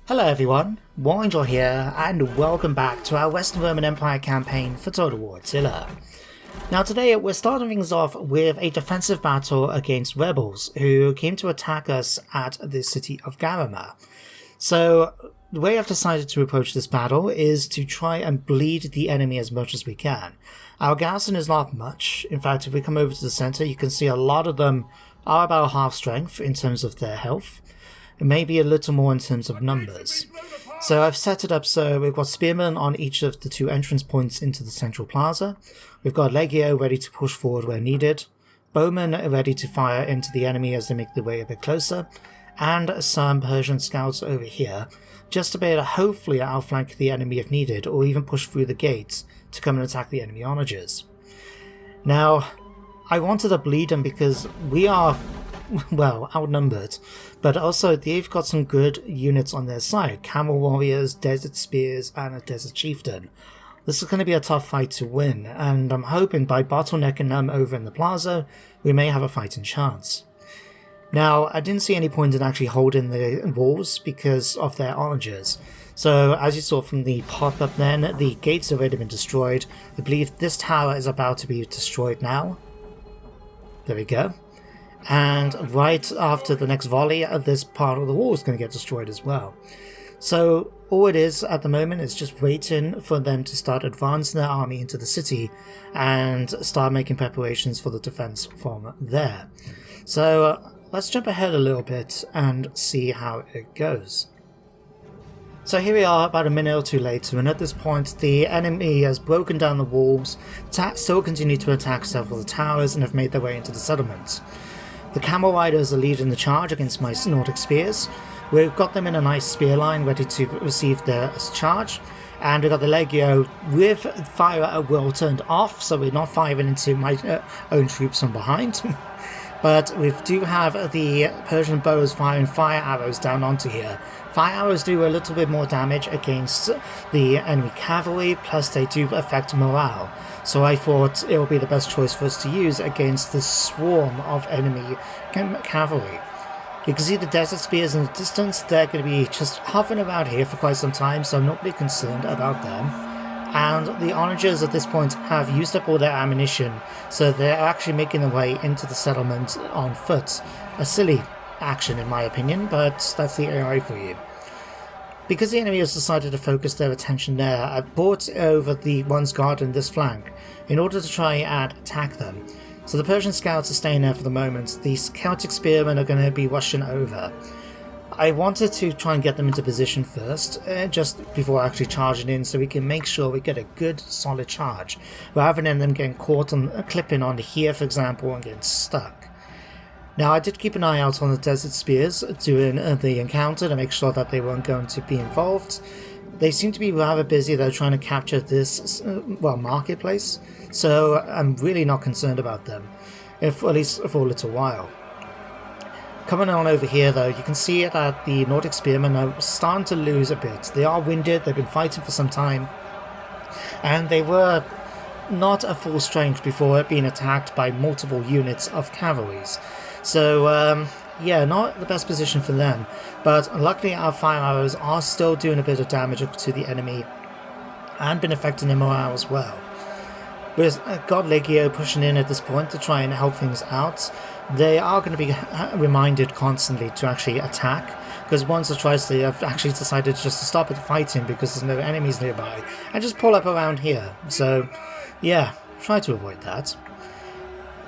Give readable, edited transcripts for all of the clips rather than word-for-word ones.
Hello everyone, Warangel here, and welcome back to our Western Roman Empire campaign for Total War Attila. Now today we're starting things off with a defensive battle against rebels who came to attack us at the city of Garama. So the way I've decided to approach this battle is to try and bleed the enemy as much as we can. Our garrison is not much. In fact, if we come over to the center, you can see a lot of them are about half strength in terms of their health. Maybe a little more in terms of numbers. So I've set it up so we've got spearmen on each of the two entrance points into the central plaza. We've got Legio ready to push forward where needed, bowmen ready to fire into the enemy as they make their way a bit closer, and some Persian scouts over here, just to be able to hopefully outflank the enemy if needed, or even push through the gates to come and attack the enemy onagers. Now, I wanted to bleed them because we are, well, outnumbered, but also they've got some good units on their side. Camel warriors, desert spears, and a desert chieftain. This is going to be a tough fight to win, and I'm hoping by bottlenecking them over in the plaza, we may have a fighting chance. Now, I didn't see any point in actually holding the walls because of their onagers. So, as you saw from the pop-up then, the gates have already been destroyed. I believe this tower is about to be destroyed now. There we go. And right after the next volley, this part of the wall is going to get destroyed as well. So all it is at the moment is just waiting for them to start advancing their army into the city and start making preparations for the defense from there. So let's jump ahead a little bit and see how it goes. So here we are about a minute or two later, and at this point the enemy has broken down the walls, still continue to attack several of the towers and have made their way into the settlement. The camel riders are leading the charge against my Nordic spears. We've got them in a nice spear line ready to receive their charge, and we've got the Legio with fire at will turned off, so we're not firing into my own troops from behind. But we do have the Persian bows firing fire arrows down onto here. Fire arrows do a little bit more damage against the enemy cavalry, plus they do affect morale. So I thought it would be the best choice for us to use against this swarm of enemy cavalry. You can see the desert spears in the distance. They're going to be just hovering around here for quite some time, so I'm not really concerned about them. And the onagers at this point have used up all their ammunition, so they're actually making their way into the settlement on foot. A silly action in my opinion, but that's the AI for you. Because the enemy has decided to focus their attention there, I've brought over the ones guarding this flank in order to try and attack them. So the Persian scouts are staying there for the moment. The Celtic spearmen are going to be rushing over. I wanted to try and get them into position first, just before actually charging in, so we can make sure we get a good solid charge, rather than them getting caught on clipping on here, for example, and getting stuck. Now, I did keep an eye out on the desert spears during the encounter to make sure that they weren't going to be involved. They seem to be rather busy though, trying to capture this marketplace, so I'm really not concerned about them, at least for a little while. Coming on over here though, you can see that the Nordic spearmen are starting to lose a bit. They are winded, they've been fighting for some time, and they were not at full strength before being attacked by multiple units of cavalries. So, yeah, not the best position for them, but luckily our fire arrows are still doing a bit of damage to the enemy and been affecting their morale as well. We've got Legio pushing in at this point to try and help things out. They are going to be reminded constantly to actually attack, because once or twice they have actually decided just to stop at fighting because there's no enemies nearby and just pull up around here. So, yeah, try to avoid that.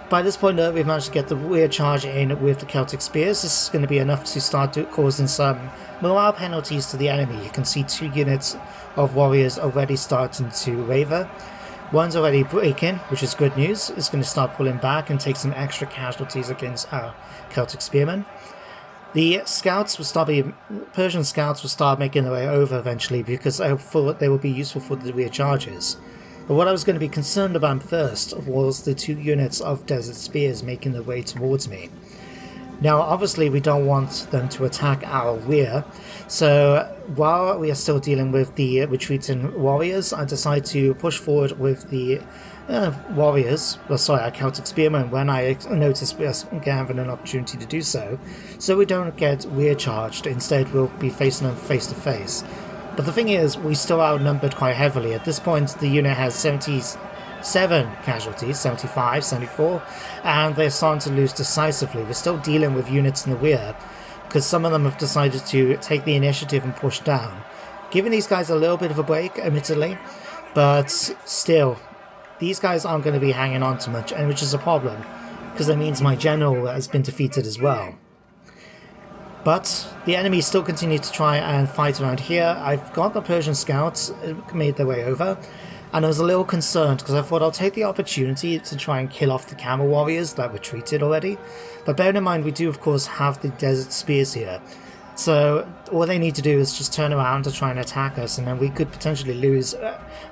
By this point though, we've managed to get the rear charge in with the Celtic spears. This is going to be enough to start causing some morale penalties to the enemy. You can see 2 units of warriors already starting to waver. One's already breaking, which is good news. It's going to start pulling back and take some extra casualties against our Celtic spearmen. The Persian scouts will start making their way over eventually, because I thought they would be useful for the rear charges. But what I was going to be concerned about first was the 2 units of desert spears making their way towards me. Now, obviously, we don't want them to attack our rear, so while we are still dealing with the retreating warriors, I decide to push forward with the warriors, well, sorry, our Celtic spearmen, when I notice we're having an opportunity to do so we don't get rear charged. Instead, we'll be facing them face to face. But the thing is, we still are outnumbered quite heavily. At this point, the unit has 77 casualties, 75, 74, and they're starting to lose decisively. We're still dealing with units in the rear, because some of them have decided to take the initiative and push down. Giving these guys a little bit of a break, admittedly, but still, these guys aren't going to be hanging on too much, and which is a problem, because that means my general has been defeated as well. But the enemy still continue to try and fight around here. I've got the Persian scouts made their way over, and I was a little concerned because I thought I'll take the opportunity to try and kill off the camel warriors that retreated already. But bear in mind, we do of course have the desert spears here. So all they need to do is just turn around to try and attack us, and then we could potentially lose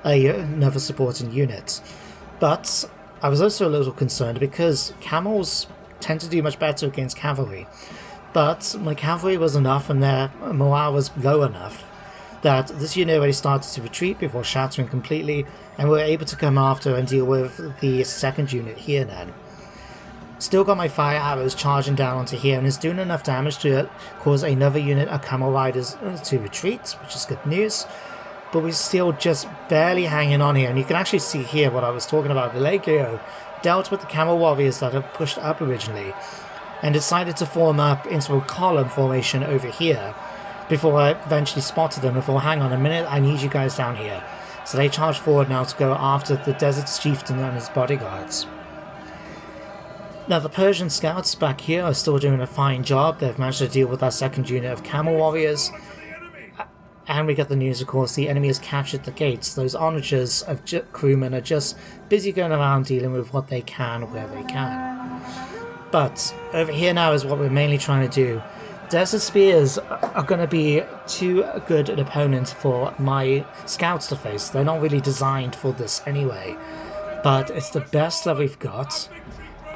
another supporting unit. But I was also a little concerned because camels tend to do much better against cavalry. But my cavalry was enough and their morale was low enough that this unit already started to retreat before shattering completely, and we were able to come after and deal with the second unit here then. Still got my fire arrows charging down onto here, and it's doing enough damage to cause another unit of camel riders to retreat, which is good news. But we're still just barely hanging on here, and you can actually see here what I was talking about. The Legio dealt with the camel warriors that had pushed up originally, and decided to form up into a column formation over here before I eventually spotted them. Before, hang on a minute, I need you guys down here. So they charge forward now to go after the desert chieftain and his bodyguards. Now the Persian scouts back here are still doing a fine job. They've managed to deal with our second unit of camel warriors. And we get the news, of course, the enemy has captured the gates. Those onagers of crewmen are just busy going around dealing with what they can where they can. But over here now is what we're mainly trying to do. Desert Spears are going to be too good an opponent for my scouts to face. They're not really designed for this anyway. But it's the best that we've got.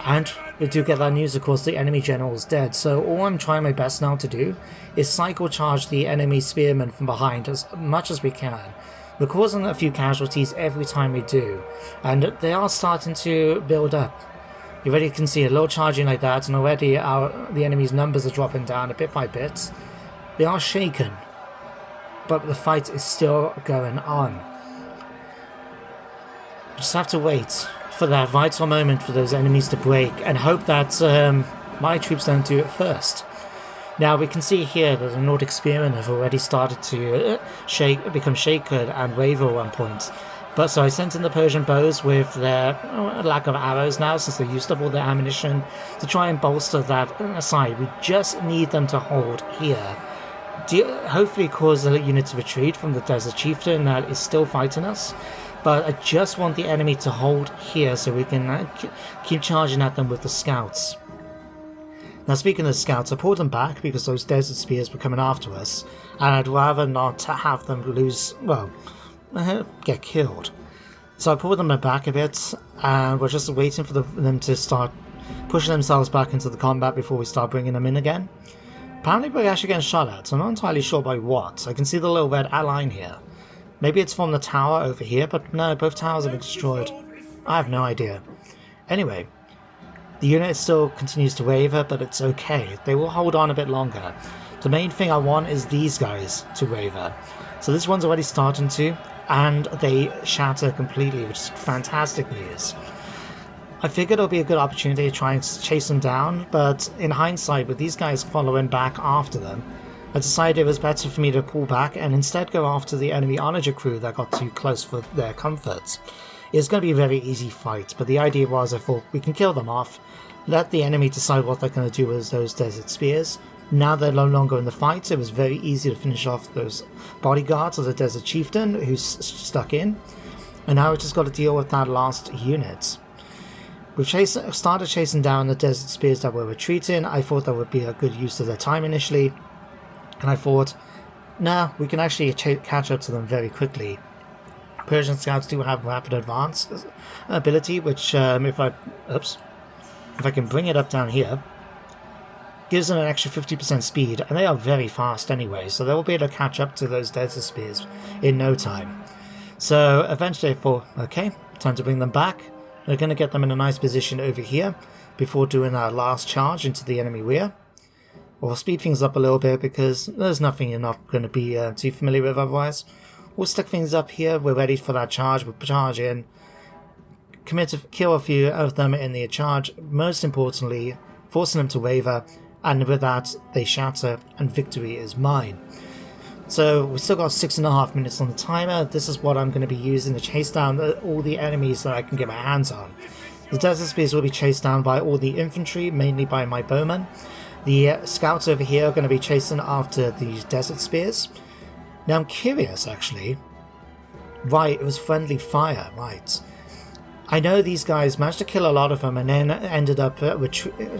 And we do get that news, of course, the enemy general is dead. So all I'm trying my best now to do is cycle charge the enemy spearmen from behind as much as we can. We're causing a few casualties every time we do. And they are starting to build up. You already can see a little charging like that, and already the enemy's numbers are dropping down a bit by bit. They are shaken, but the fight is still going on. We just have to wait for that vital moment for those enemies to break, and hope that my troops don't do it first. Now we can see here that the Nordic spearmen have already started to become shaken and waver at one point. But so I sent in the Persian bows with their lack of arrows now, since they used up all their ammunition, to try and bolster that aside. We just need them to hold here. Hopefully cause the unit to retreat from the desert chieftain that is still fighting us. But I just want the enemy to hold here so we can keep charging at them with the scouts. Now speaking of scouts, I pulled them back because those desert spears were coming after us, and I'd rather not have them get killed. So I pulled them back a bit, and we're just waiting for them to start pushing themselves back into the combat before we start bringing them in again. Apparently we're actually getting shot at, so I'm not entirely sure by what. I can see the little red outline here. Maybe it's from the tower over here, but no, both towers have been destroyed. I have no idea. Anyway, the unit still continues to waver, but it's okay. They will hold on a bit longer. The main thing I want is these guys to waver. So this one's already starting to, and they shatter completely, which is fantastic news. I figured it'll be a good opportunity to try and chase them down, but in hindsight, with these guys following back after them, I decided it was better for me to pull back and instead go after the enemy onager crew that got too close for their comfort. It's going to be a very easy fight, but the idea was I thought we can kill them off, let the enemy decide what they're going to do with those desert spears. Now they're no longer in the fight, it was very easy to finish off those bodyguards of the desert chieftain who's stuck in. And now we've just got to deal with that last unit. We've started chasing down the desert spears that were retreating. I thought that would be a good use of their time initially. And I thought, nah, we can actually catch up to them very quickly. Persian scouts do have rapid advance ability, which if I can bring it up down here, gives them an extra 50% speed, and they are very fast anyway, so they will be able to catch up to those desert spears in no time. So eventually I thought, okay, time to bring them back. We're going to get them in a nice position over here before doing our last charge into the enemy rear. We'll speed things up a little bit because there's nothing you're not going to be too familiar with otherwise. We'll stick things up here, we're ready for that charge, we'll charge in, kill a few of them in the charge, most importantly, forcing them to waver, and with that, they shatter, and victory is mine. So, we've still got 6.5 minutes on the timer. This is what I'm going to be using to chase down all the enemies that I can get my hands on. The desert spears will be chased down by all the infantry, mainly by my bowmen. The scouts over here are going to be chasing after these desert spears. Now, I'm curious, actually. Right, it was friendly fire, right. I know these guys managed to kill a lot of them and then ended up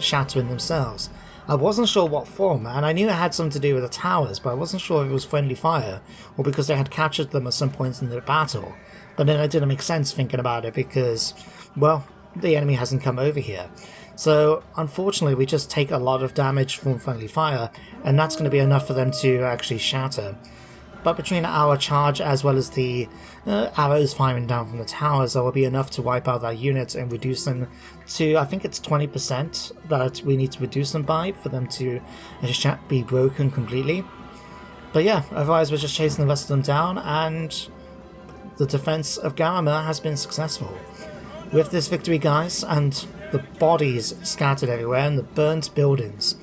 shattering themselves. I wasn't sure what form, and I knew it had something to do with the towers, but I wasn't sure if it was friendly fire, or because they had captured them at some point in the battle. But then it didn't make sense thinking about it, because, well, the enemy hasn't come over here. So, unfortunately, we just take a lot of damage from friendly fire, and that's going to be enough for them to actually shatter. But between our charge as well as the arrows firing down from the towers, that will be enough to wipe out that unit and reduce them to, I think it's 20% that we need to reduce them by for them to be broken completely. But yeah, otherwise we're just chasing the rest of them down, and the defense of Garama has been successful. With this victory, guys, and the bodies scattered everywhere and the burnt buildings,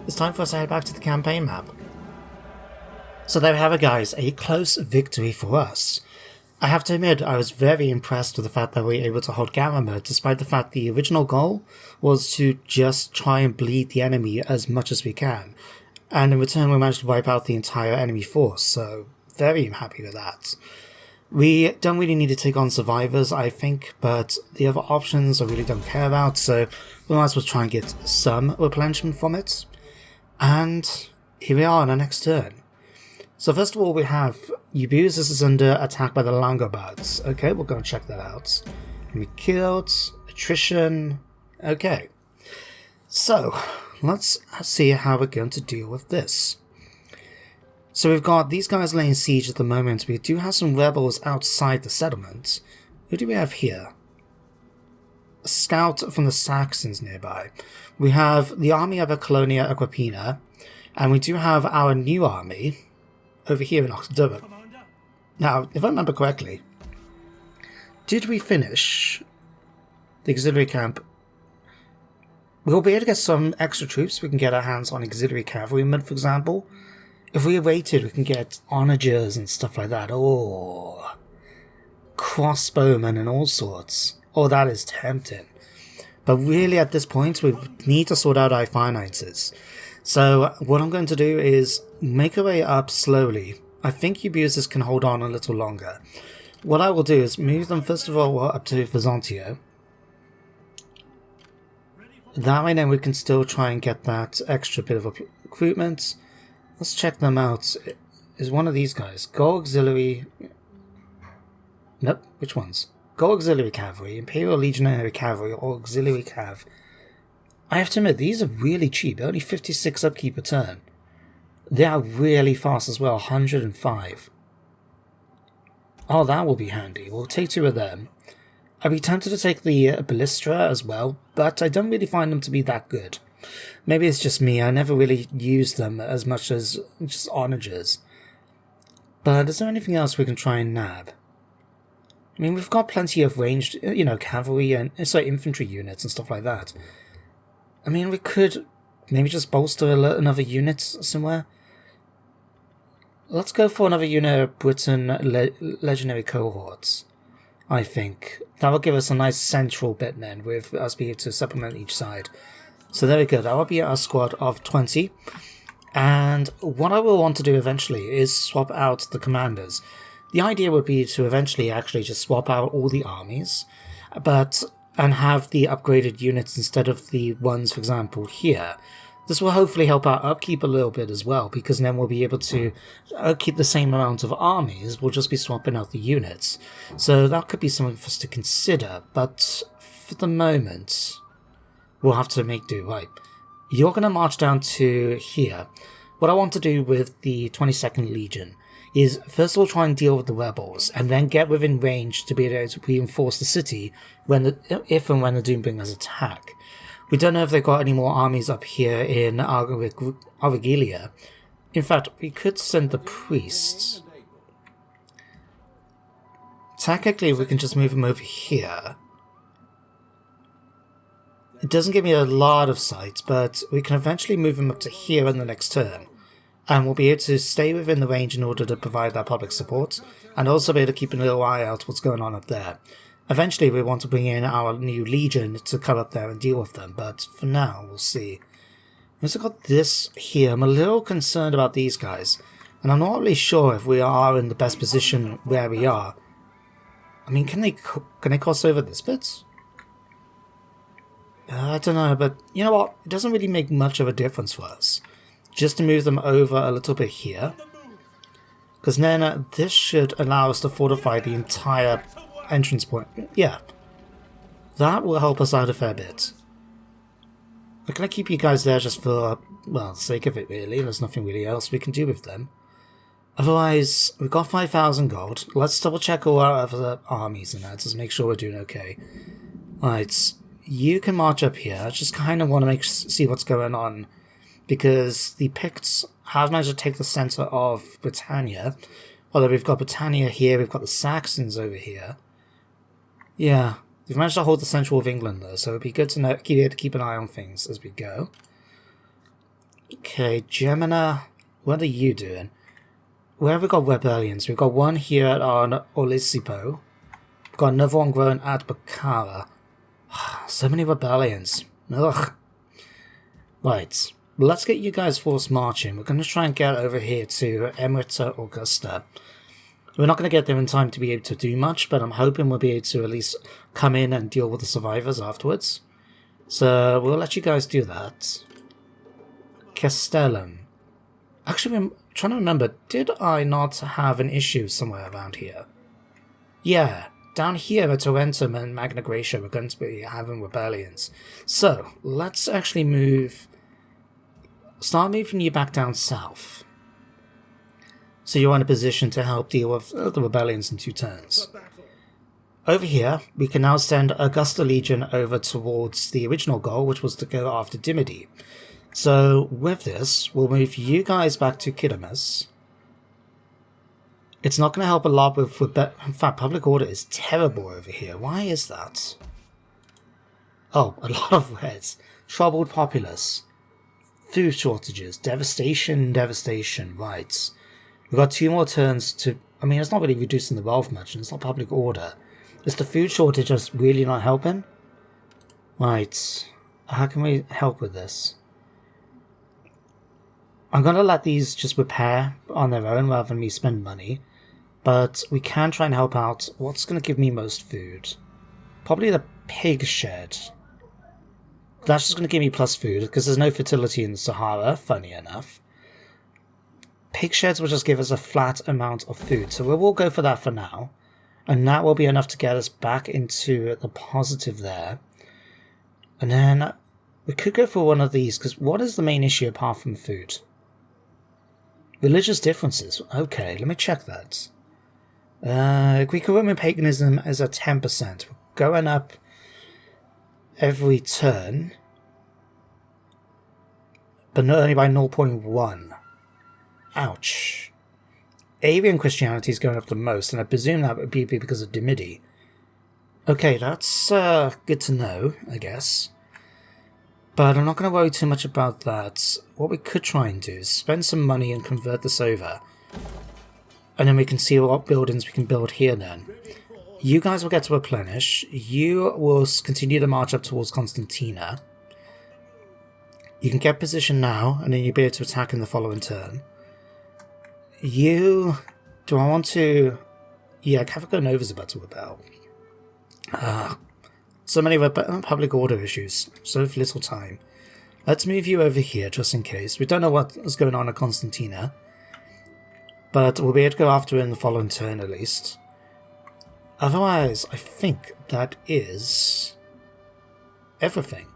it's time for us to head back to the campaign map. So there we have it, guys, a close victory for us. I have to admit, I was very impressed with the fact that we were able to hold Garama, despite the fact the original goal was to just try and bleed the enemy as much as we can. And in return, we managed to wipe out the entire enemy force, so very happy with that. We don't really need to take on survivors, I think, but the other options I really don't care about, so we might as well try and get some replenishment from it. And here we are on our next turn. So first of all, we have Ubus. This is under attack by the Longobards. Okay, we'll go and check that out. Enemy killed, attrition. Okay, so let's see how we're going to deal with this. So we've got these guys laying siege at the moment. We do have some rebels outside the settlement. Who do we have here? A scout from the Saxons nearby. We have the army of Colonia Agrippina, and we do have our new army over here in October. Now, if I remember correctly, did we finish the auxiliary camp? We'll be able to get some extra troops. We can get our hands on auxiliary cavalrymen, for example. If we waited, we can get onagers and stuff like that. Oh, crossbowmen and all sorts. Oh, that is tempting. But really, at this point, we need to sort out our finances. So what I'm going to do is make our way up slowly. I think Ubusers can hold on a little longer. What I will do is move them first of all up to Vesontio. That way then we can still try and get that extra bit of recruitment. Let's check them out. Is one of these guys Go Auxiliary? Nope, which ones? Go Auxiliary Cavalry, Imperial Legionary Cavalry, or Auxiliary Cav. I have to admit, these are really cheap, only 56 upkeep per turn. They are really fast as well, 105. Oh, that will be handy. We'll take 2 of them. I'd be tempted to take the Ballistra as well, but I don't really find them to be that good. Maybe it's just me, I never really used them as much as just onagers. But is there anything else we can try and nab? I mean, we've got plenty of ranged, cavalry and infantry units and stuff like that. I mean, we could maybe just bolster another unit somewhere. Let's go for another unit of Britain Legionary Cohorts, I think. That will give us a nice central bit then, with us being able to supplement each side. So there we go, that will be our squad of 20. And what I will want to do eventually is swap out the commanders. The idea would be to eventually actually just swap out all the armies, and have the upgraded units instead of the ones, for example, here. This will hopefully help our upkeep a little bit as well, because then we'll be able to keep the same amount of armies, we'll just be swapping out the units. So that could be something for us to consider, but for the moment, we'll have to make do, right? you're going to march down to here. What I want to do with the 22nd Legion is first of all try and deal with the rebels, and then get within range to be able to reinforce the city if and when the Doombringers attack. We don't know if they've got any more armies up here in Argilia. In fact, we could send the priests. Technically, we can just move them over here. It doesn't give me a lot of sight, but we can eventually move them up to here in the next turn. And we'll be able to stay within the range in order to provide that public support, and also be able to keep a little eye out what's going on up there. Eventually we want to bring in our new legion to come up there and deal with them, but for now we'll see. We've also got this here. I'm a little concerned about these guys, and I'm not really sure if we are in the best position where we are. I mean, can they cross over this bit? I don't know, but you know what? It doesn't really make much of a difference for us. Just to move them over a little bit here. Because then this should allow us to fortify the entire entrance point. Yeah. That will help us out a fair bit. I'm going to keep you guys there just for, well, the sake of it really. There's nothing really else we can do with them. Otherwise, we've got 5,000 gold. Let's double check all our other armies and that, just make sure we're doing okay. Right, you can march up here. I just kind of want to see what's going on, because the Picts have managed to take the centre of Britannia. Although we've got Britannia here, we've got the Saxons over here. Yeah, we've managed to hold the central of England though, so it'd be good to keep an eye on things as we go. Okay, Gemina, what are you doing? Where have we got rebellions? We've got one here on Olisipo. We've got another one growing at Bakara. So many rebellions. Ugh. Right, let's get you guys forced marching. We're going to try and get over here to Emerita Augusta. We're not going to get there in time to be able to do much, but I'm hoping we'll be able to at least come in and deal with the survivors afterwards. So we'll let you guys do that. Castellum. Actually, I'm trying to remember, did I not have an issue somewhere around here? Yeah, down here at Tarentum and Magna Graecia we're going to be having rebellions. So, let's actually start moving you back down south. So you're in a position to help deal with the rebellions in 2 turns. Over here, we can now send Augusta Legion over towards the original goal, which was to go after Dimity. So with this, we'll move you guys back to Kidamus. It's not going to help a lot with in fact, public order is terrible over here. Why is that? Oh, a lot of reds. Troubled populace. Food shortages. Devastation, right. We've got 2 more turns to... I mean, it's not really reducing the wealth much, and it's not public order. Is the food shortage just really not helping? Right. How can we help with this? I'm going to let these just repair on their own rather than me spend money. But we can try and help out. What's going to give me most food? Probably the pig shed. That's just going to give me plus food, because there's no fertility in the Sahara, funny enough. Pig sheds will just give us a flat amount of food, so we'll go for that for now. And that will be enough to get us back into the positive there. And then we could go for one of these, because what is the main issue apart from food? Religious differences. Okay, let me check that. Greco-Roman paganism is at 10%. We're going up every turn, but not only by 0.1. Ouch. Arian Christianity is going up the most, and I presume that would be because of Dimity. Okay, that's good to know, I guess. But I'm not going to worry too much about that. What we could try and do is spend some money and convert this over. And then we can see what buildings we can build here then. You guys will get to replenish. You will continue to march up towards Constantina. You can get position now, and then you'll be able to attack in the following turn. Do I want to... Yeah, Cavaco Nova's about to rebel. So many public order issues. So little time. Let's move you over here, just in case. We don't know what is going on at Constantina. But we'll be able to go after it in the following turn, at least. Otherwise, I think that is... everything.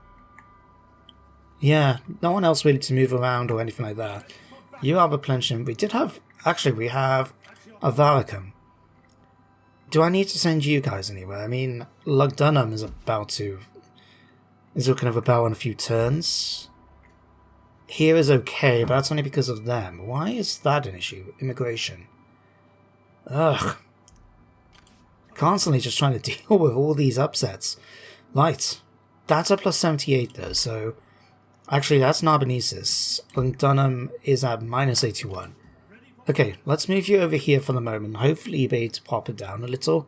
Yeah, no one else really to move around or anything like that. You are replenishing. We did have... Actually, we have a Varicum. Do I need to send you guys anywhere? I mean, Lugdunum is about to... is looking to rebel in a few turns. Here is okay, but that's only because of them. Why is that an issue? Immigration. Ugh. Constantly just trying to deal with all these upsets. Right. That's a plus 78 though, so... Actually, that's Narbonesis. Lugdunum is at minus 81. Okay, let's move you over here for the moment. Hopefully you'll be able to pop it down a little.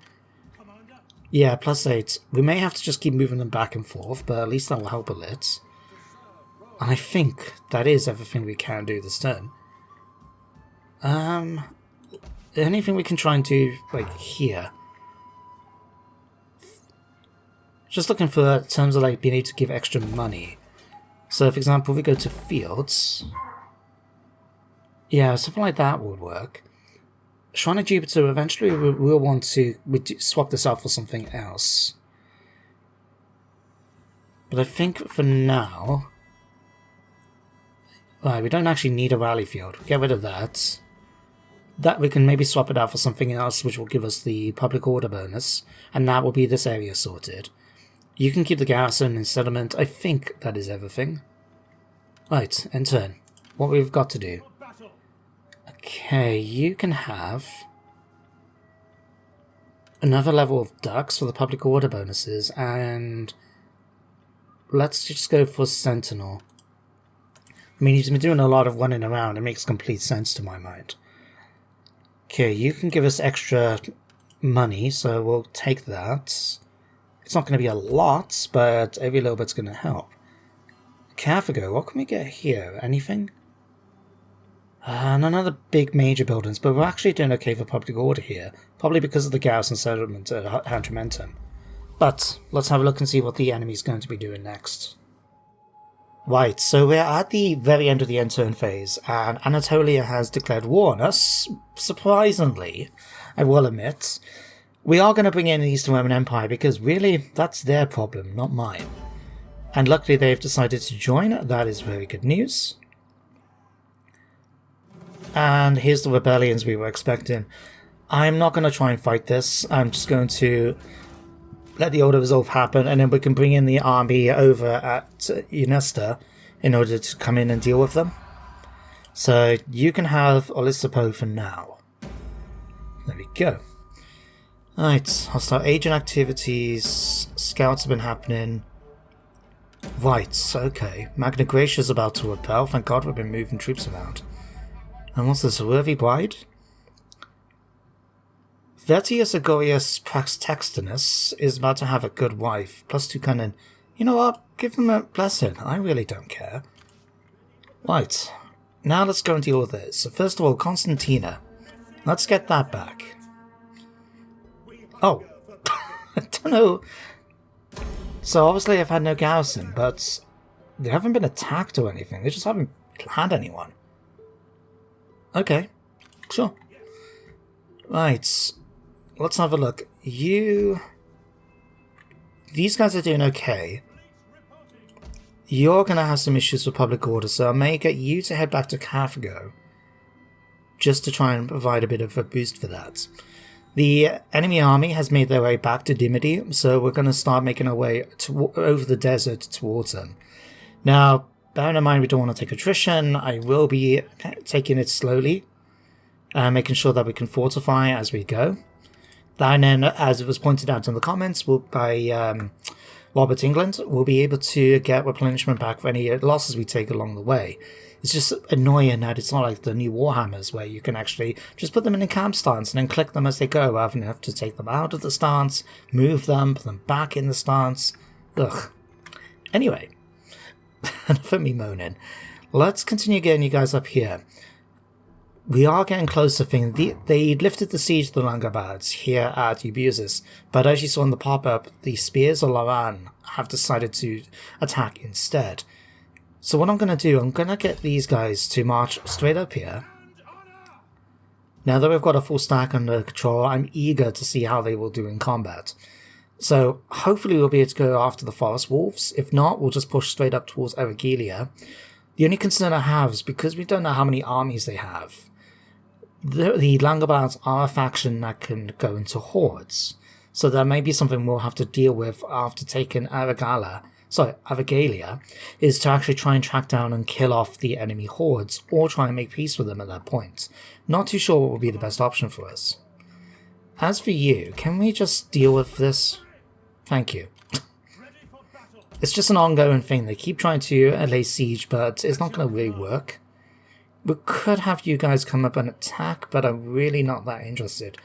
Yeah, plus 8. We may have to just keep moving them back and forth, but at least that will help a lit. And I think that is everything we can do this turn. Anything we can try and do, like, here? Just looking for terms of, like, being able to give extra money. So, for example, if we go to fields... Yeah, something like that would work. Shrine of Jupiter, eventually we'll want to swap this out for something else. But I think for now... Right, we don't actually need a rally field. Get rid of that. That we can maybe swap it out for something else, which will give us the public order bonus. And that will be this area sorted. You can keep the garrison and settlement. I think that is everything. Right, end turn. What we've got to do. Okay, you can have another level of ducks for the public order bonuses, and let's just go for Sentinel. I mean, he's been doing a lot of running around. It makes complete sense to my mind. Okay, you can give us extra money, so we'll take that. It's not going to be a lot, but every little bit's going to help. Carthago, what can we get here? Anything? None of the big major buildings, but we're actually doing okay for public order here. Probably because of the garrison settlement at Hadrimentum. But let's have a look and see what the enemy's going to be doing next. Right, so we're at the very end of the end turn phase, and Anatolia has declared war on us. Surprisingly, I will admit. We are going to bring in the Eastern Roman Empire because really, that's their problem, not mine. And luckily they've decided to join. That is very good news. And here's the rebellions we were expecting. I'm not going to try and fight this. I'm just going to let the Order Resolve happen, and then we can bring in the army over at Unesta in order to come in and deal with them. So you can have Olisipo for now. There we go. Right, hostile agent activities. Scouts have been happening. Right, okay. Magna Graecia's about to rebel. Thank God we've been moving troops around. And what's this, a worthy bride? Vetius Agorius Praxtextinus is about to have a good wife. +2 cannon. You know what? Give them a blessing. I really don't care. Right. Now let's go and deal with this. So first of all, Constantina. Let's get that back. Oh. I don't know. So obviously I've had no garrison, but they haven't been attacked or anything. They just haven't had anyone. Okay, sure. Right, let's have a look. These guys are doing okay. You're going to have some issues with public order, so I may get you to head back to Carthago just to try and provide a bit of a boost for that. The enemy army has made their way back to Dimity, so we're going to start making our way over the desert towards them. Now, bearing in mind we don't want to take attrition, I will be taking it slowly, making sure that we can fortify as we go. And then, as it was pointed out in the comments by Robert England, we'll be able to get replenishment back for any losses we take along the way. It's just annoying that it's not like the new Warhammers where you can actually just put them in a camp stance and then click them as they go rather than have to take them out of the stance, move them, put them back in the stance. Ugh. Anyway, enough of me moaning. Let's continue getting you guys up here. We are getting close to things. They lifted the siege of the Langobards here at Eubusis, but as you saw in the pop-up, the Spears of Laran have decided to attack instead. So what I'm going to do, I'm going to get these guys to march straight up here. Now that we've got a full stack under control, I'm eager to see how they will do in combat. So hopefully we'll be able to go after the forest wolves. If not, we'll just push straight up towards Erigelia. The only concern I have is because we don't know how many armies they have. The Langobards are a faction that can go into hordes. So that may be something we'll have to deal with after taking Erigelia, is to actually try and track down and kill off the enemy hordes, or try and make peace with them at that point. Not too sure what would be the best option for us. As for you, can we just deal with this? Thank you. It's just an ongoing thing. They keep trying to lay siege, but it's not going to really work. We could have you guys come up and attack, but I'm really not that interested.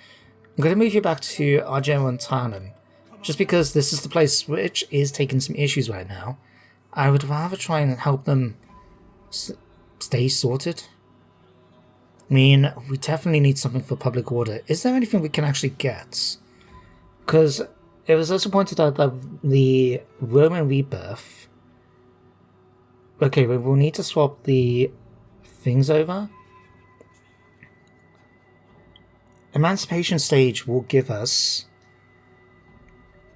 I'm going to move you back to Argento and Tarnum, just because this is the place which is taking some issues right now. I would rather try and help them stay sorted. I mean, we definitely need something for public order. Is there anything we can actually get? Because it was also pointed out that the Roman Rebirth... Okay, we'll need to swap the things over. Emancipation stage will give us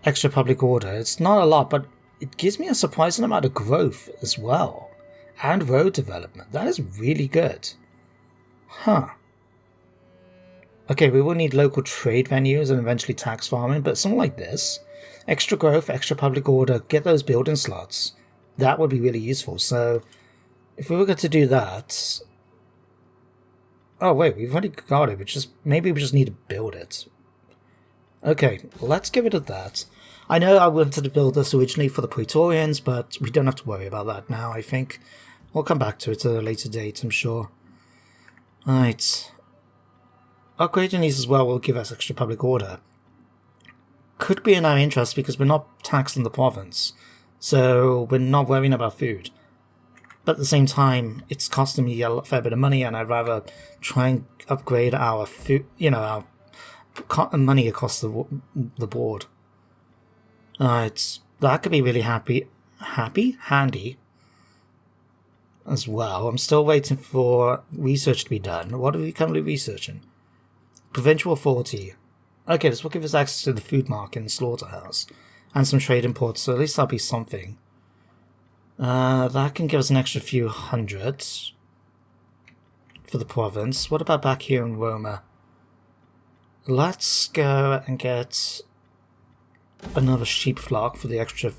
extra public order. It's not a lot, but it gives me a surprising amount of growth as well. And road development. That is really good. Huh. Okay, we will need local trade venues and eventually tax farming, but something like this. Extra growth, extra public order, get those building slots. That would be really useful. So, if we were going to do that... Oh wait, we've already got it, maybe we just need to build it. Okay, let's get rid of that. I know I wanted to build this originally for the Praetorians, but we don't have to worry about that now, I think. We'll come back to it at a later date, I'm sure. Right. Upgrading these as well will give us extra public order. Could be in our interest because we're not taxing the province, so we're not worrying about food. But at the same time, it's costing me a fair bit of money, and I'd rather try and upgrade our food, our money across the board. That could be really handy as well. I'm still waiting for research to be done. What are we currently researching? Provincial authority. Okay, this will give us access to the food market and slaughterhouse, and some trade imports, so at least that'll be something. That can give us an extra few hundred for the province. What about back here in Roma? Let's go and get another sheep flock for the extra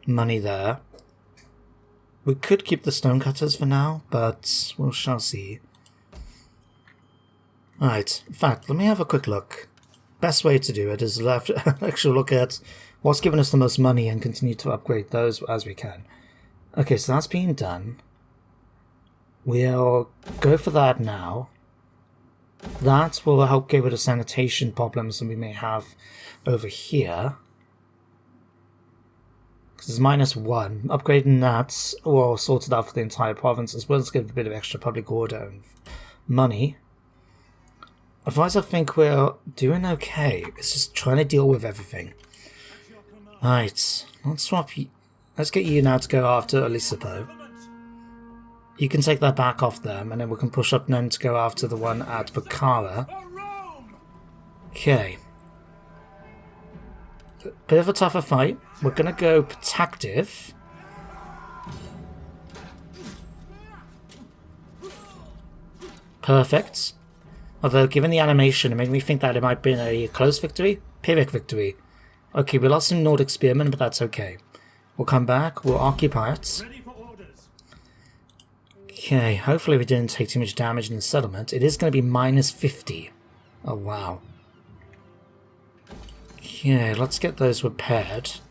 money there. We could keep the stonecutters for now, but we shall see. Alright, in fact, let me have a quick look. Best way to do it is to actually look at what's given us the most money and continue to upgrade those as we can. Okay, so that's being done. We'll go for that now. That will help get rid of sanitation problems that we may have over here. Because it's -1. Upgrading that will sort it out for the entire province, as well as give a bit of extra public order and money. Otherwise, I think we're doing okay. It's just trying to deal with everything. Right, let's swap you. Let's get you now to go after Elisipo. You can take that back off them, and then we can push up then to go after the one at Bakara. Okay. Bit of a tougher fight. We're going to go protective. Perfect. Although, given the animation, it made me think that it might have been a close victory. Pyrrhic victory. Okay, we lost some Nordic spearmen, but that's okay. We'll come back, we'll occupy it. Okay, hopefully we didn't take too much damage in the settlement. It is going to be -50. Oh, wow. Okay, let's get those repaired.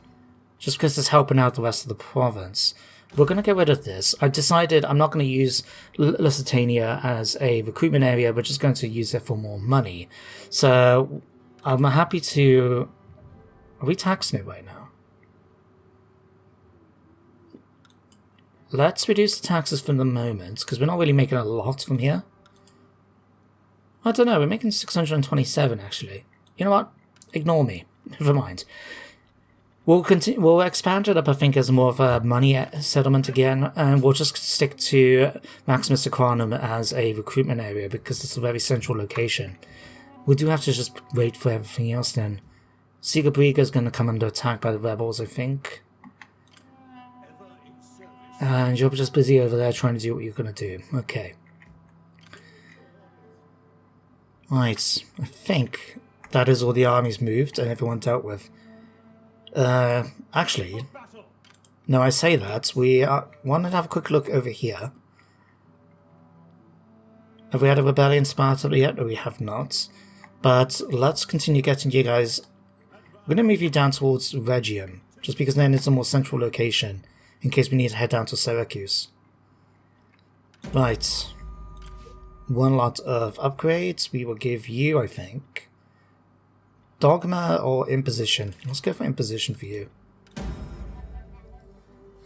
Just because it's helping out the rest of the province. We're going to get rid of this. I've decided I'm not going to use Lusitania as a recruitment area. We're just going to use it for more money. So, I'm happy to... Are we taxing it right now? Let's reduce the taxes for the moment, because we're not really making a lot from here. I don't know, we're making 627 actually. You know what? Ignore me. Never mind. We'll expand it up, I think, as more of a money settlement again, and we'll just stick to Maximus Sacranum as a recruitment area, because it's a very central location. We do have to just wait for everything else then. Sigabriga is going to come under attack by the rebels, I think. And you're just busy over there trying to do what you're going to do. Okay. Right, I think that is all the armies moved and everyone dealt with. Actually, no, I say that. We want to have a quick look over here. Have we had a rebellion started yet? No, we have not. But let's continue getting you guys. We're going to move you down towards Rhegium, just because then it's a more central location, in case we need to head down to Syracuse. Right. One lot of upgrades. We will give you, I think, Dogma or Imposition. Let's go for Imposition for you.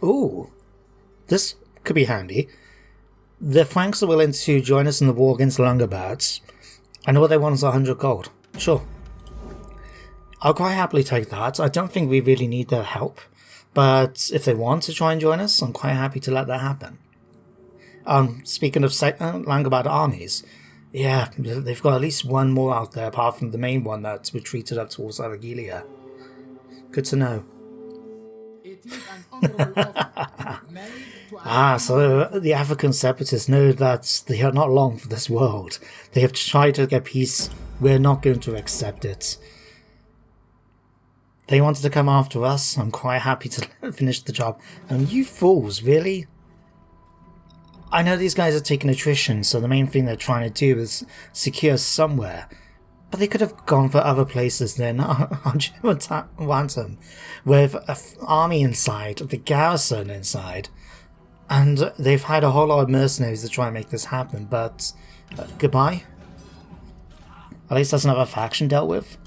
Ooh, this could be handy. The Franks are willing to join us in the war against the Langobards. And all they want is 100 gold. Sure. I'll quite happily take that. I don't think we really need their help. But if they want to try and join us, I'm quite happy to let that happen. Speaking of Langobard armies, yeah, they've got at least one more out there apart from the main one that's retreated up towards Aragilia. Good to know. So the African separatists know that they are not long for this world. They have tried to get peace. We're not going to accept it. They wanted to come after us. I'm quite happy to finish the job. And you fools, really? I know these guys are taking attrition, so the main thing they're trying to do is secure somewhere. But they could have gone for other places than Wantum, with an army inside, the garrison inside. And they've had a whole lot of mercenaries to try and make this happen, but goodbye. At least that's another faction dealt with.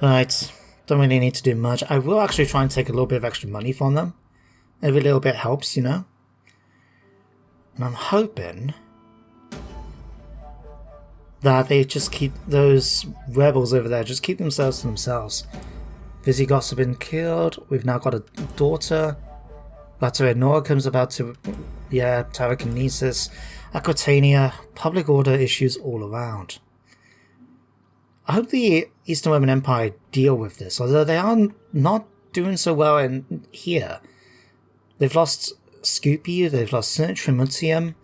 Right, don't really need to do much. I will actually try and take a little bit of extra money from them. Every little bit helps, you know. And I'm hoping that they just keep those rebels over there, just keep themselves to themselves. Visigoths have been killed. We've now got a daughter. Lateranoricum's about to, yeah, Tarraconensis, Aquitania, public order issues all around. I hope the Eastern Roman Empire deal with this, although they are not doing so well in here. They've lost Scupi, they've lost Trimutium,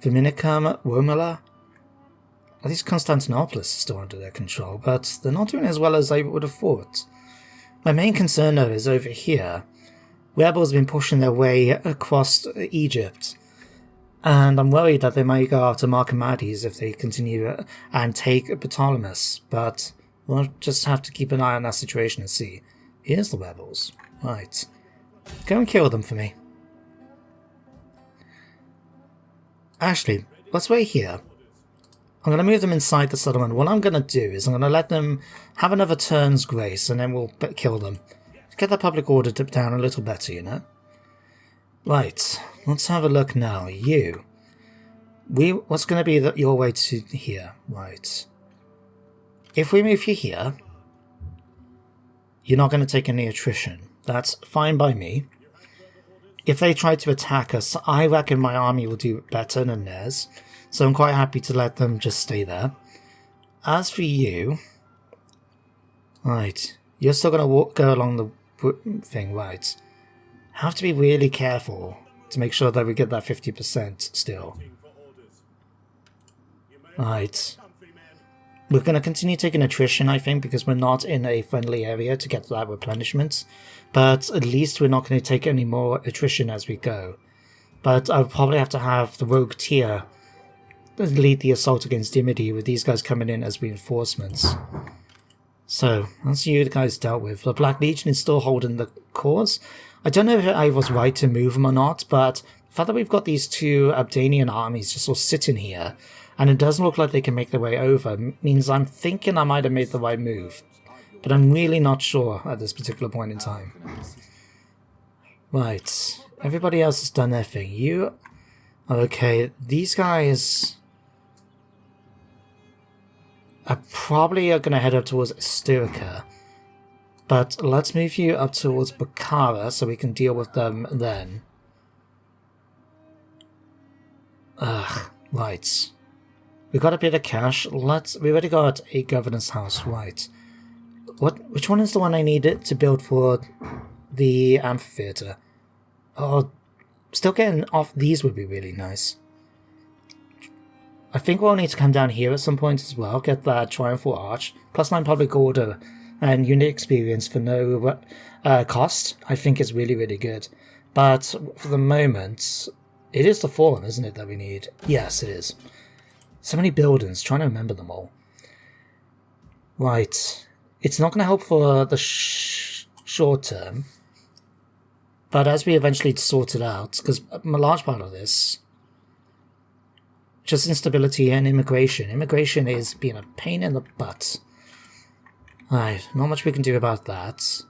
Viminicum, Romula. At least Constantinople is still under their control, but they're not doing as well as I would have thought. My main concern, though, is over here. Rebels have been pushing their way across Egypt, and I'm worried that they might go after Marcomedes if they continue and take Ptolemais, but we'll just have to keep an eye on that situation and see. Here's the rebels. Right. Go and kill them for me. Actually, let's wait here. I'm going to move them inside the settlement. What I'm going to do is I'm going to let them have another turn's grace, and then we'll kill them. Get the public order dipped down a little better, you know? Right, let's have a look now. You. What's going to be your way to here? Right. If we move you here, you're not going to take any attrition. That's fine by me. If they try to attack us, I reckon my army will do better than theirs. So I'm quite happy to let them just stay there. As for you... Right. You're still going to go along the thing, right. Have to be really careful to make sure that we get that 50% still. Right. We're going to continue taking attrition, I think, because we're not in a friendly area to get that replenishment. But at least we're not going to take any more attrition as we go. But I'll probably have to have the rogue tier lead the assault against Dimity with these guys coming in as reinforcements. So, that's you guys dealt with. The Black Legion is still holding the cause. I don't know if I was right to move them or not, but the fact that we've got these two Abdanian armies just all sitting here, and it doesn't look like they can make their way over, means I'm thinking I might have made the right move. But I'm really not sure at this particular point in time. Right. Everybody else has done their thing. You... Okay, these guys... are probably going to head up towards Styrica. But let's move you up towards Bukhara so we can deal with them then. Ugh, right. We got a bit of cash. We already got a governance house, right? Which one is the one I needed to build for the amphitheater? Oh, still getting off these would be really nice. I think we'll need to come down here at some point as well, get that triumphal arch, +9 public order, and unit experience for no cost. I think is really, really good. But for the moment, it is the Forum, isn't it, that we need? Yes, it is. So many buildings, trying to remember them all. Right. It's not going to help for the short term. But as we eventually sort it out, because a large part of this, just instability and immigration. Immigration is being a pain in the butt. Alright, not much we can do about that.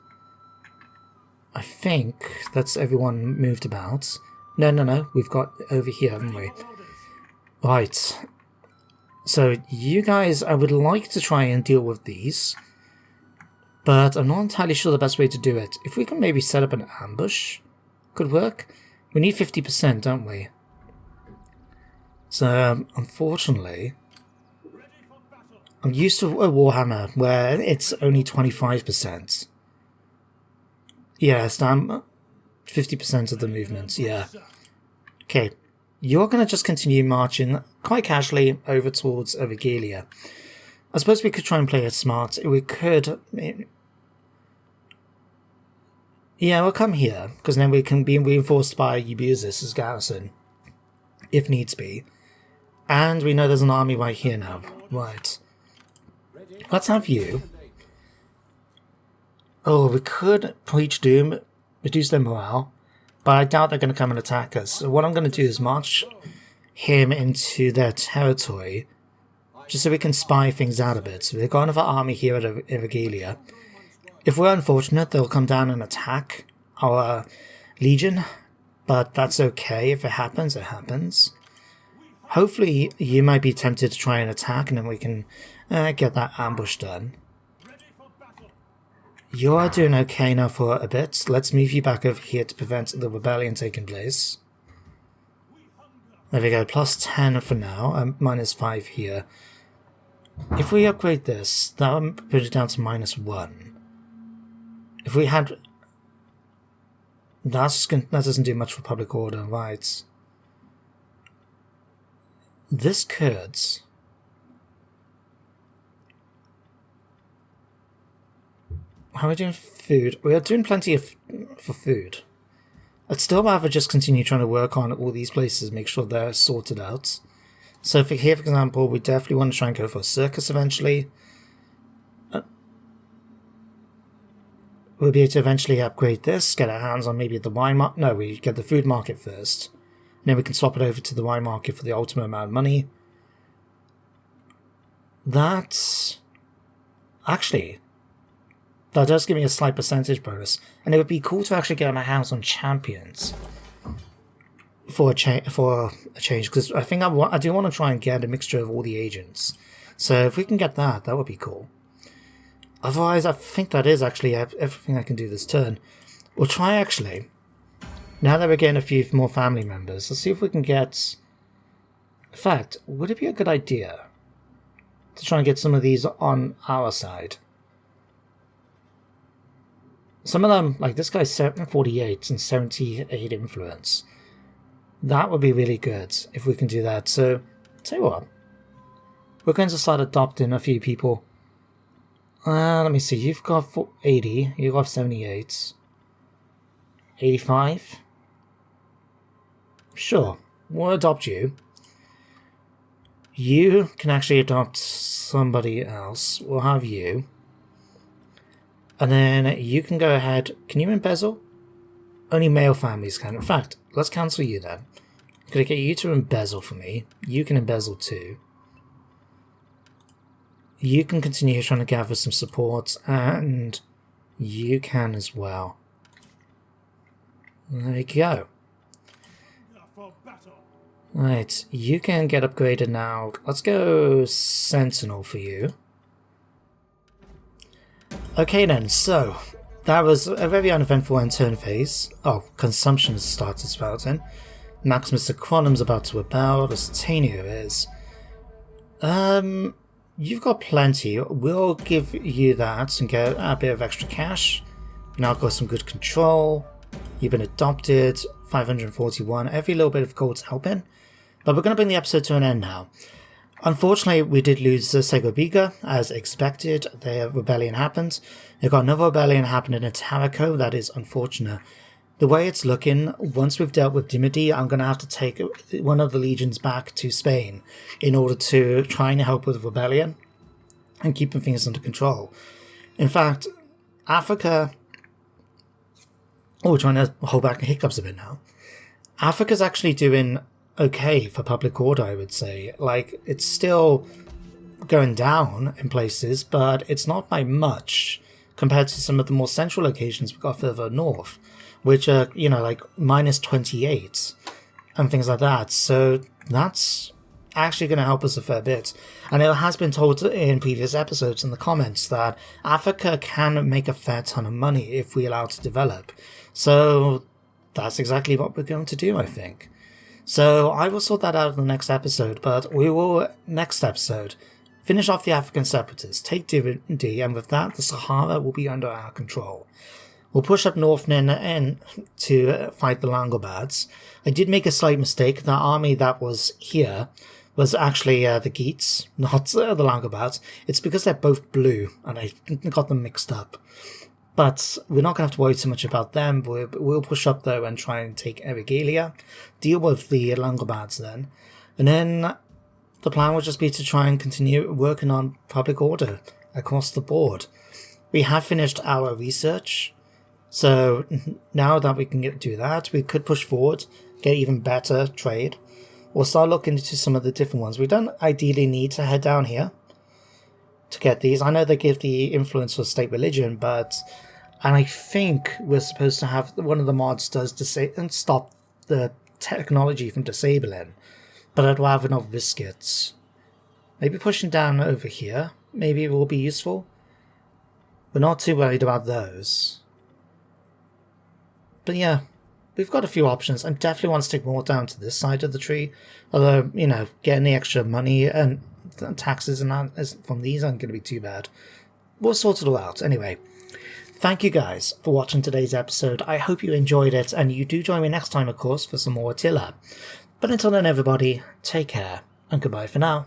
I think that's everyone moved about. No, we've got over here, haven't we? Right. So, you guys, I would like to try and deal with these. But I'm not entirely sure the best way to do it. If we can maybe set up an ambush, could work. We need 50%, don't we? So, unfortunately, I'm used to a Warhammer where it's only 25%. Yes, I'm 50% of the movement, yeah. Okay, you're going to just continue marching quite casually over towards Evergelia. I suppose we could try and play it smart. We could... Yeah, we'll come here, because then we can be reinforced by Eubusis as garrison, if needs be. And we know there's an army right here now. Right. Let's have you. Oh, we could preach doom, reduce their morale, but I doubt they're going to come and attack us. So what I'm going to do is march him into their territory, just so we can spy things out a bit. So they've got another army here at Evergelia. If we're unfortunate, they'll come down and attack our legion, but that's okay. If it happens, it happens. Hopefully, you might be tempted to try and attack, and then we can get that ambush done. You're doing okay now for a bit. Let's move you back over here to prevent the rebellion taking place. There we go, +10 for now, -5 here. If we upgrade this, that would put it down to -1. If we had... that doesn't do much for public order, right? This could... How are we doing food? We are doing plenty for food. I'd still rather just continue trying to work on all these places, make sure they're sorted out. So for here, for example, we definitely want to try and go for a circus eventually. We'll be able to eventually upgrade this, get our hands on maybe the wine market. No, we get the food market first. And then we can swap it over to the wine market for the ultimate amount of money. That's... Actually, that does give me a slight percentage bonus. And it would be cool to actually get my hands on champions for a change, because I think I do want to try and get a mixture of all the agents. So if we can get that, that would be cool. Otherwise, I think that is actually everything I can do this turn. We'll try actually, now that we're getting a few more family members, let's see if we can get... In fact, would it be a good idea to try and get some of these on our side? Some of them, like this guy's 48 and 78 influence. That would be really good if we can do that. So, tell you what, we're going to start adopting a few people. Let me see, you've got 80, you've got 78. 85? Sure, we'll adopt you. You can actually adopt somebody else. We'll have you. And then you can go ahead. Can you embezzle? Only male families can. In fact, let's cancel you then. I'm going to get you to embezzle for me. You can embezzle too. You can continue trying to gather some support, and you can as well. There we go. Right, you can get upgraded now. Let's go Sentinel for you. Okay then, so that was a very uneventful end turn phase. Oh, consumption has started spouting. Maximus Acronym's about to rebel, as Tanio is. You've got plenty. We'll give you that and get a bit of extra cash. Now got some good control. You've been adopted. 541. Every little bit of gold's helping. But we're going to bring the episode to an end now. Unfortunately, we did lose Segobiga, as expected. The rebellion happened. We've got another rebellion happening in Tarraco. That is unfortunate. The way it's looking, once we've dealt with Dimity, I'm going to have to take one of the legions back to Spain in order to try and help with the rebellion and keeping things under control. In fact, Africa... Oh, we're trying to hold back the hiccups a bit now. Africa's actually doing okay for public order, I would say. Like, it's still going down in places, but it's not by much compared to some of the more central locations we've got further north, which are, you know, like minus 28 and things like that. So that's actually going to help us a fair bit. And it has been told in previous episodes in the comments that Africa can make a fair ton of money if we allow it to develop. So that's exactly what we're going to do, I think. So I will sort that out in the next episode, but we will, next episode, finish off the African separatists, take D, and with that, the Sahara will be under our control. We'll push up north and to fight the Langobards. I did make a slight mistake. The army that was here was actually the Geats, not the Langobards. It's because they're both blue, and I got them mixed up. But we're not going to have to worry too much about them. We'll push up, though, and try and take Regalia, deal with the Langobards then. And then the plan will just be to try and continue working on public order across the board. We have finished our research, so now that we can do that, we could push forward, get even better trade. We'll start looking into some of the different ones. We don't ideally need to head down here to get these. I know they give the influence for state religion, but... And I think we're supposed to have... One of the mods does stop the technology from disabling. But I'd rather not risk it. Maybe pushing down over here. Maybe it will be useful. We're not too worried about those. But yeah, we've got a few options. I definitely want to stick more down to this side of the tree. Although, you know, getting the extra money and taxes and that from these aren't going to be too bad. We'll sort it all out. Anyway, thank you guys for watching today's episode. I hope you enjoyed it, and you do join me next time, of course, for some more Attila. But until then, everybody, take care, and goodbye for now.